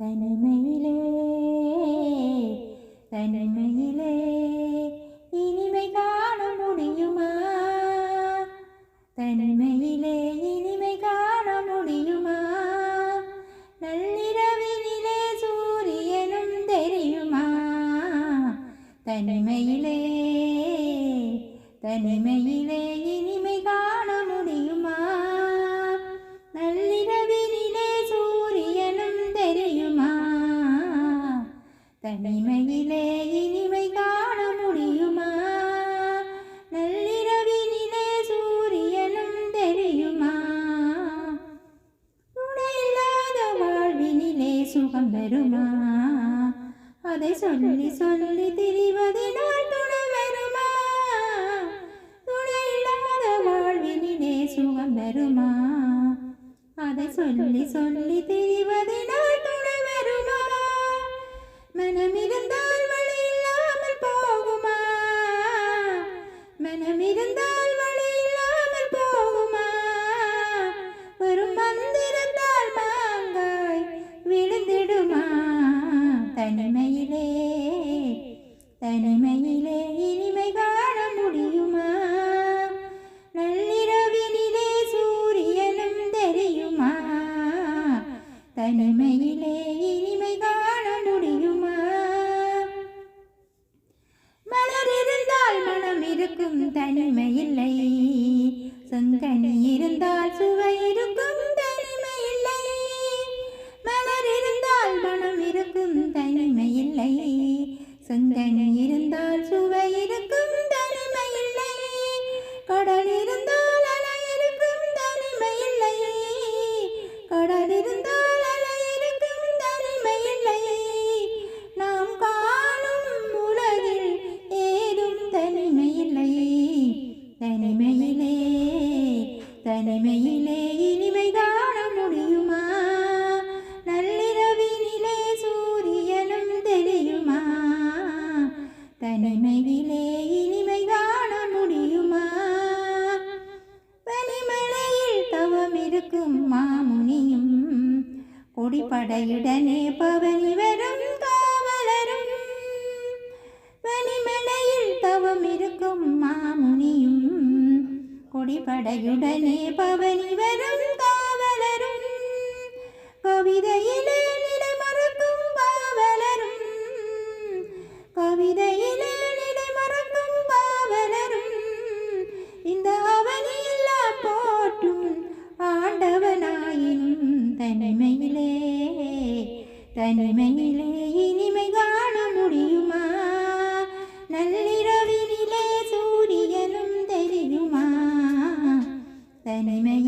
தனிமையிலே தனிமையிலே இனிமை காண முடியுமா? தனிமையிலே இனிமை காண முடியுமா? நள்ளிரவினிலே சூரியனும் தெரியுமா? தனிமையிலே தனிமையிலே இனிமை காண முடியுமா? நள்ளிரவினிலே சூரியனும் தெரியுமா? தனிமையிலே இனிமை காண முடியுமா? நள்ளிரவினிலே சூரியனும் தெரியுமா? துணையில்லாத வாழ்வினிலே சுகம் வருமா? அதை சொல்லி சொல்லி திரிவதினால் துணை வருமா? துணையில்லாத வாழ்வினிலே சுகம் வருமா? அதை சொல்லி சொல்லி திரிவதினால் துணை வருமா? மனமிருந்தால் வழி இல்லாமல் போகுமா? மனமிருந்தால் வழி இல்லாமல் போகுமா? ஒரு மந்திரத்தால் மாங்காய் விழுந்திடுமா? தனிமையிலே தனிமையிலே இனிமை காண முடியுமா? நள்ளிரவினிலே சூரியனும் தெரியுமா? தனிமையிலே இனிமை காண முடியுமா? மலர் இருந்தால் மனம் இருக்கும் தனிமையில்லை. செங்கனி இருந்தால் சுவை இருக்கும் தனிமையில்லை. மலர் இருந்தால் மனம் இருக்கும் தனிமையில்லை. செங்கனி இருந்தால் சுவை இருக்கும் தனிமையில்லை. கடல் இருந்தால் அலை இருக்கும் தனிமையில்லை. கடல் இருந்தால் அலை இருக்கும் தனிமையில்லை. நாம் காணும் உலகில் ஏதும் தனிமையில்லை. தனிமையிலே தனிமையிலே இனிமை காண முடியுமா? நள்ளிரவினிலே சூரியனும் தெரியுமா? தனிமையிலே இனிமை காண முடியுமா? பனிமலையில் தவம் இருக்கும் மாமுனியும் கொடிப்படையுடனே பவனி வரும் காவலரும். பனிமலையில் தவம் இருக்கும் மாமுனியும் கொடிப்படையுடனே பவனி வரும் காவலரும். கவிதையிலே நிலை மறக்கும் பாவலரும். கவிதையிலே நிலை மறக்கும் பாவலரும். இந்த அவனியில்லா போற்றும் ஆண்டவனாயினும் தனிமையிலே தனிமையிலே இனிமை காண முடியுமா? நள்ளிரவினிலே சூரியனும் தெரியுமா? தனிமை